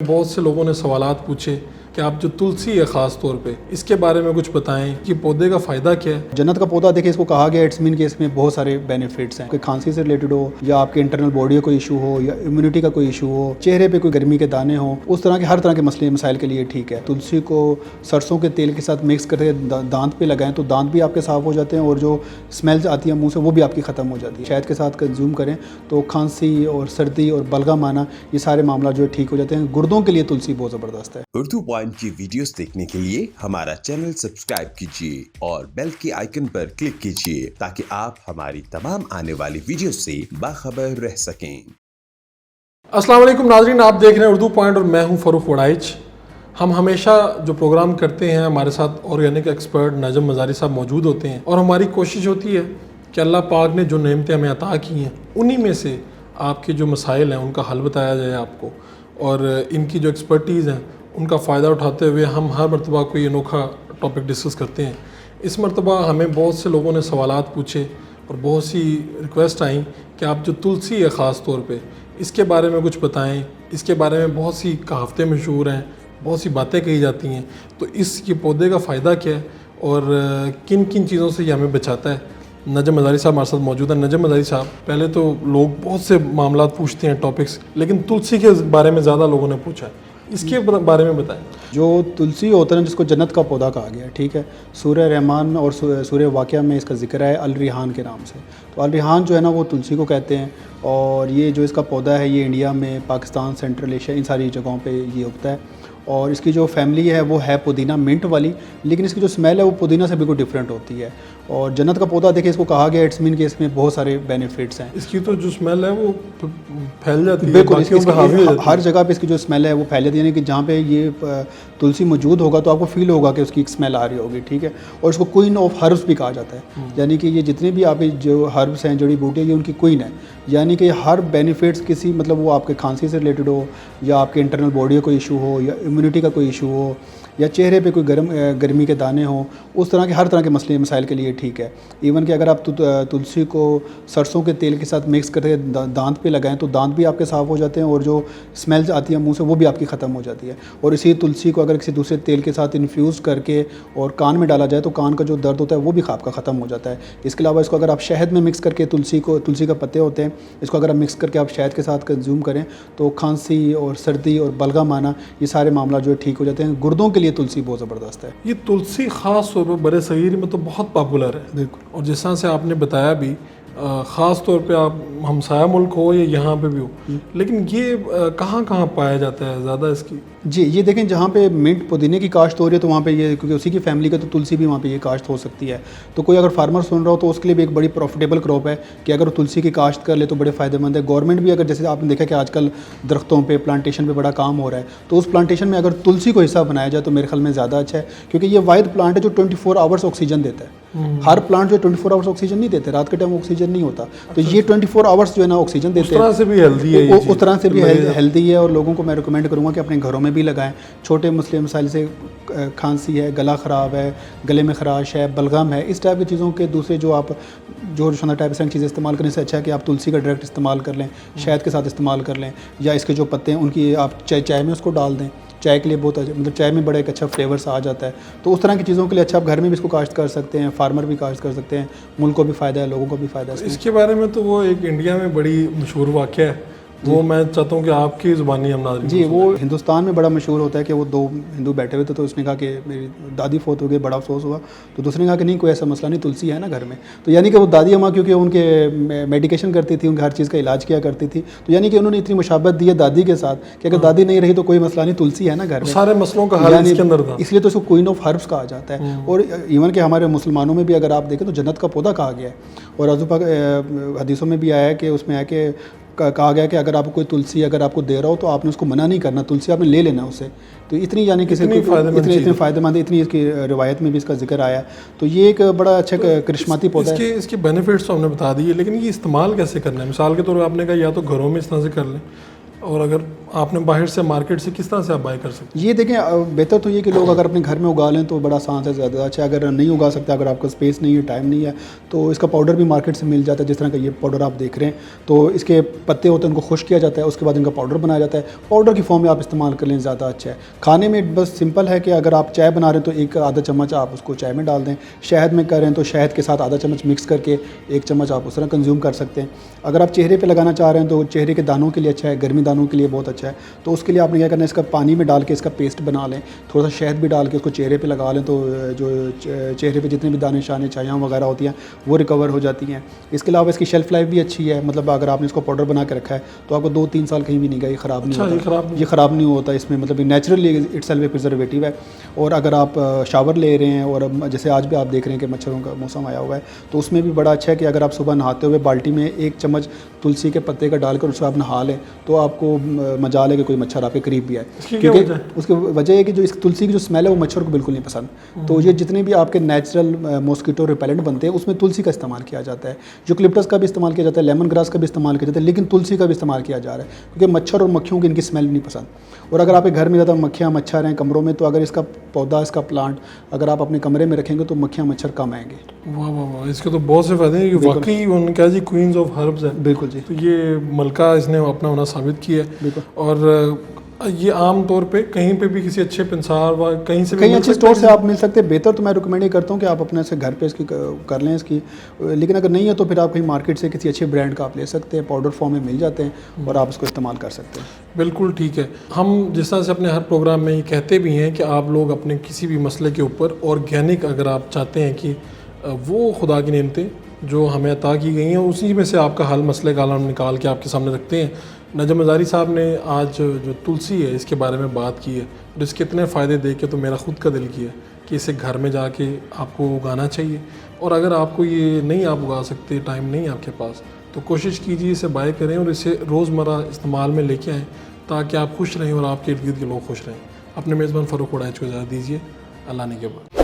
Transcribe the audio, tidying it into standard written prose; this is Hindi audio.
बहुत से लोगों ने सवालात पूछे कि आप जो तुलसी है ख़ास तौर पे इसके बारे में कुछ बताएं कि पौधे का फ़ायदा क्या है। जन्नत का पौधा देखिए, इसको कहा गया इट्स मीन कि इसमें बहुत सारे बेनिफिट्स हैं। कोई खांसी से रिलेटेड हो या आपके इंटरनल बॉडी का कोई इशू हो या इम्यूनिटी का कोई इशू हो, चेहरे पे कोई गर्मी के दाने हो, उस तरह के हर तरह के मसले मसाइल के लिए ठीक है। तुलसी को सरसों के तेल के साथ मिक्स करके दांत पे लगाएं तो दांत भी आपके साफ़ हो जाते हैं और जो स्मेल्स आती है मुँह से वो भी आपकी ख़त्म हो जाती है। शहद के साथ कंज्यूम करें तो खांसी और सर्दी और बलगम आना, ये सारे मामला जो है ठीक हो जाते हैं। गुर्दों के लिए तुलसी बहुत ज़बरदस्त है। उर्दू पॉइंट की वीडियोस देखने के लिए हमारा चैनल सब्सक्राइब कीजिए और बेल के आइकन पर क्लिक कीजिए ताकि आप हमारी तमाम आने वाली वीडियो से बाखबर रह सकें। अस्सलाम वालेकुम नाज़रीन, आप देख रहे हैं उर्दू पॉइंट और मैं हूं फ़रूख वड़ाइच। हम हमेशा जो प्रोग्राम करते हैं हमारे साथ ऑर्गेनिक एक्सपर्ट नजम मज़ारी साहब मौजूद होते हैं और हमारी कोशिश होती है कि अल्लाह पाक ने जो नेमतें हमें अता की हैं उन्हीं में से आपके जो मसाइल हैं उनका हल बताया जाए आपको, और इनकी जो एक्सपर्टीज़ हैं उनका फ़ायदा उठाते हुए हम हर मरतबा कोई अनोखा टॉपिक डिस्कस करते हैं। इस मरतबा हमें बहुत से लोगों ने सवालात पूछे और बहुत सी रिक्वेस्ट आई कि आप जो तुलसी है ख़ास तौर पे इसके बारे में कुछ बताएं। इसके बारे में बहुत सी कहावतें मशहूर हैं, बहुत सी बातें कही जाती हैं, तो इस ये पौधे का फ़ायदा क्या है और किन किन चीज़ों से ये हमें बचाता है। नजम मज़ारी साहब हमारे साथ मौजूद हैं। नजम मज़ारी साहब, पहले तो लोग बहुत से मामला पूछते हैं टॉपिक्स, लेकिन तुलसी के बारे में ज़्यादा लोगों ने पूछा है, इसके बारे में बताएं। जो तुलसी होता है जिसको जन्नत का पौधा कहा गया है, ठीक है, सूरह रहमान और सूरह वाक़िया में इसका जिक्र है अल रिहान के नाम से। तो अल रिहान जो है ना वो तुलसी को कहते हैं, और ये जो इसका पौधा है ये इंडिया में, पाकिस्तान, सेंट्रल एशिया, इन सारी जगहों पे ये उगता है। और इसकी जो फैमिली है वो है पुदीना मिंट वाली, लेकिन इसकी जो स्मेल है वो पुदीना से बिल्कुल डिफरेंट होती है। और जन्नत का पौधा देखिए, इसको कहा गया इट्स मीन कि इसमें बहुत सारे बेनिफिट्स हैं। इसकी तो जो स्मेल है वो फैल जाती है, बिल्कुल बाकियों पे हावी हो जाती है। हर जगह पे इसकी जो स्मेल है वो फैल जाती है, यानी कि जहाँ पे ये तुलसी मौजूद होगा तो आपको फील होगा कि उसकी एक स्मेल आ रही होगी, ठीक है। और इसको क्वीन ऑफ हर्ब्स भी कहा जाता है, यानी कि ये जितने भी आपके जो हर्ब्स हैं, जड़ी बूटियाँ, ये उनकी क्वीन है। यानी कि हर बेनिफिट्स किसी, मतलब वो आपके खांसी से रिलेटेड हो या आपके इंटरनल बॉडी का कोई इशू हो या इम्यूनिटी का कोई इशू हो या चेहरे पे कोई गर्मी के दाने हो, उस तरह के हर तरह के मसले मसाइल के लिए ठीक है। इवन कि अगर आप तुलसी को सरसों के तेल के साथ मिक्स करके दांत पे लगाएं तो दांत भी आपके साफ़ हो जाते हैं और जो स्मेल्स आती है मुंह से वो भी आपकी ख़त्म हो जाती है। और इसी तुलसी को अगर किसी दूसरे तेल के साथ इन्फ्यूज़ करके और कान में डाला जाए तो कान का जो दर्द होता है वो भी आपका ख़त्म हो जाता है। इसके अलावा इसको अगर आप शहद में मिक्स करके तुलसी का पत्ते होते हैं, इसको अगर आप मिक्स करके आप शहद के साथ कंज्यूम करें तो खांसी और सर्दी और बलगम आना, ये सारे मामला जो है ठीक हो जाते हैं। गुर्दों के लिए तुलसी बहुत ज़बरदस्त है। ये तुलसी ख़ास तौर पर बड़े सगीर में तो बहुत पॉपुलर है, बिल्कुल। और जिस तरह से आपने बताया भी, ख़ास तौर पे आप हमसाया मुल्क हो या यहाँ पे भी हो, लेकिन ये कहाँ कहाँ पाया जाता है ज़्यादा इसकी? जी, ये देखें, जहाँ पे मिंट पुदीने की काश्त हो रही है तो वहाँ पे ये, क्योंकि उसी की फैमिली का, तो तुलसी भी वहाँ पे ये काश्त हो सकती है। तो कोई अगर फार्मर सुन रहा हो तो उसके लिए भी एक बड़ी प्रॉफिटेबल क्रॉप है कि अगर वो तुलसी की काश्त कर ले तो बड़े फ़ायदेमंद है। गवर्नमेंट भी, अगर जैसे आपने देखा कि आजकल दरख्तों पे, प्लांटेशन पे बड़ा काम हो रहा है, तो उस प्लांटेशन में अगर तुलसी को हिस्सा बनाया जाए तो मेरे ख्याल में ज़्यादा अच्छा है, क्योंकि ये वाहिद प्लांट है जो 24 आवर्स ऑक्सीजन देता है। हर प्लांट जो 24 आवर्स ऑक्सीजन नहीं देते, रात के टाइम ऑक्सीजन नहीं होता, तो ये 24 आवर्स जो है ना ऑक्सीजन देते हैं। उस तरह से भी हेल्दी है, उस तरह से भी हेल्दी है। और लोगों को मैं रिकमेंड करूँगा कि अपने घरों में भी लगाएं। छोटे मसले मसाइल से, खांसी है, गला ख़राब है, गले में खराश है, बलगम है, इस टाइप की चीज़ों के दूसरे जो आप जो रोशना टाइप से चीज़ें इस्तेमाल करने से अच्छा है कि आप तुलसी का डायरेक्ट इस्तेमाल कर लें, शहद के साथ इस्तेमाल कर लें, या इसके जो पत्ते हैं उनकी आप चाय में उसको डाल दें। चाय के लिए बहुत अच्छा, मतलब चाय में बड़ा एक अच्छा फ्लेवर सा आ जाता है। तो उस तरह की चीज़ों के लिए अच्छा, आप घर में भी इसको काश्त कर सकते हैं, फार्मर भी काश्त कर सकते हैं, मुल्क को भी फ़ायदा है, लोगों को भी फ़ायदा है। इसके बारे में तो वो एक इंडिया में बड़ी मशहूर वाक़या है, वो मैं चाहता हूँ कि आपकी ज़ुबानी हम नाज़रीन जी, वो हिंदुस्तान में बड़ा मशहूर होता है कि वो दो हिंदू बैठे हुए थे, तो उसने कहा कि मेरी दादी फोत हो गई, बड़ा अफसोस हुआ। तो दूसरे ने कहा कि नहीं, कोई ऐसा मसला नहीं, तुलसी है ना घर में। तो यानी कि वो दादी अम्मा, क्योंकि उनके मेडिकेशन करती थी, उनके हर चीज़ का इलाज किया करती थी, तो यानी कि उन्होंने इतनी मुशाबत दी है दादी के साथ कि अगर दादी नहीं रही तो कोई मसला नहीं, तुलसी है ना घर में, सारे मसलों का हल इसके अंदर था। इसलिए तो इसको क्वीन ऑफ हर्ब्स कहा जाता है। और इवन कि हमारे मुसलमानों में भी अगर आप देखें तो जन्नत का पौधा कहा गया है, और हदीसों में भी आया है कि उसमें है कि कहा गया कि अगर आपको कोई तुलसी अगर आपको दे रहा हो तो आपने उसको मना नहीं करना, तुलसी आपने ले लेना उसे। तो इतनी, यानी किसी इतनी फ़ायदेमंद है, इतनी इसकी रिवायत में भी इसका जिक्र आया। तो ये एक बड़ा अच्छा करिश्माती पौधा है। इसके बेनिफिट्स तो हमने बता दिए, लेकिन ये इस्तेमाल कैसे करना है? मिसाल के तौर पर आपने कहा या तो घरों में इस तरह से कर लें, और अगर आपने बाहर से मार्केट से किस तरह से आप बाय कर सकते ये देखें बेहतर तो ये कि लोग अगर अपने घर में उगा लें तो बड़ा आसान से ज़्यादा अच्छा। अगर नहीं उगा सकते, अगर आपका स्पेस नहीं है, टाइम नहीं है, तो इसका पाउडर भी मार्केट से मिल जाता है। जिस तरह का ये पाउडर आप देख रहे हैं, तो इसके पत्ते होते हैं, उनको खुश किया जाता है, उसके बाद इनका पाउडर बनाया जाता है। पाउडर की फॉर्म में आप इस्तेमाल कर लें, ज़्यादा अच्छा है। खाने में बस सिंपल है कि अगर आप चाय बना रहे हैं तो एक आधा चम्मच आप उसको चाय में डाल दें। शहद में करें तो शहद के साथ आधा चम्मच मिक्स करके 1 चम्मच आप उस तरह कंज्यूम कर सकते हैं। अगर आप चेहरे पे लगाना चाह रहे हैं तो चेहरे के दानों के लिए अच्छा है, गर्मी दानों के लिए बहुत अच्छा है। तो उसके लिए आपने क्या करना है, इसका पानी में डाल के इसका पेस्ट बना लें, थोड़ा सा शहद भी डाल के उसको चेहरे पे लगा लें, तो जो चेहरे पे जितने भी दाने शाने छायाँ वगैरह होती हैं वो रिकवर हो जाती हैं। इसके अलावा इसकी शेल्फ़ लाइफ भी अच्छी है, मतलब अगर आपने इसको पाउडर बना के रखा है तो आपको 2-3 साल कहीं भी नहीं गई, ख़राब नहीं होता। ये ख़राब नहीं होता इसमें, मतलब नेचुरली इटसेल्फ प्रिजर्वेटिव है। और अगर आप शावर ले रहे हैं और जैसे आज भी आप देख रहे हैं कि मच्छरों का मौसम आया हुआ है, तो उसमें भी बड़ा अच्छा है कि अगर आप सुबह नहाते हुए बाल्टी में 1 चम्मच तुलसी के पत्ते का डालकर उसको आप नहा लें तो आपको मजाल है कि कोई मच्छर आपके करीब भी आए। क्योंकि उसकी वजह है कि जो इस तुलसी की जो स्मेल है वो मच्छर को बिल्कुल नहीं पसंद। तो ये जितने भी आपके नेचुरल मॉस्किटो रिपेलेंट बनते हैं उसमें तुलसी का इस्तेमाल किया जाता है। यूकलिप्टस का भी इस्तेमाल किया जाता है, लेमन ग्रास का भी इस्तेमाल किया जाता है, लेकिन तुलसी का भी इस्तेमाल किया जा रहा है क्योंकि मच्छर और मक्खियों की इनकी स्मेल नहीं पसंद। और अगर आपके घर में ज़्यादा मक्खियाँ मच्छर हैं कमरों में, तो अगर इसका पौधा, इसका प्लांट अगर आप अपने कमरे में रखेंगे तो मक्खियाँ मच्छर कम आएंगे। वाह वाह वाह, इसके तो बहुत से फायदे हैं। ये वाकई उन्होंने कहा जी क्वींस ऑफ हर्ब्स है। बिल्कुल जी। तो ये मलका इसने अपना होना साबित किया है। बिल्कुल। और ये आम तौर पे कहीं पे भी किसी अच्छे पंसार व कहीं से भी कहीं मिल अच्छे सकता स्टोर है? से आप मिल सकते हैं। बेहतर तो मैं रिकमेंड ये करता हूँ कि आप अपने से घर पे इसकी कर लें इसकी, लेकिन अगर नहीं है तो फिर आप कहीं मार्केट से किसी अच्छे ब्रांड का आप ले सकते हैं, पाउडर फॉर्म में मिल जाते हैं और आप इसको इस्तेमाल कर सकते हैं। बिल्कुल ठीक है। हम जिस तरह से अपने हर प्रोग्राम में ये कहते भी हैं कि आप लोग अपने किसी भी मसले के ऊपर ऑर्गेनिक, अगर आप चाहते हैं कि वो खुदा की नेमतें जो हमें अता की गई हैं उसी में से आपका हल मसले का हल हम निकाल के आपके सामने रखते हैं। नजम मज़ारी साहब ने आज जो तुलसी है इसके बारे में बात की है और इसके इतने फ़ायदे देख के तो मेरा ख़ुद का दिल किया कि इसे घर में जाके आपको उगाना चाहिए। और अगर आपको ये नहीं आप उगा सकते, टाइम नहीं आपके पास, तो कोशिश कीजिए इसे बाय करें और इसे रोज़मर्रा इस्तेमाल में लेके आएँ ताकि आप खुश रहें और आपके इर्द गिर्द के लोग खुश रहें। अपने मेज़बान फ़ारूक वड़ाइच को इजाज़त दीजिए। अल्लाह ने के बाद।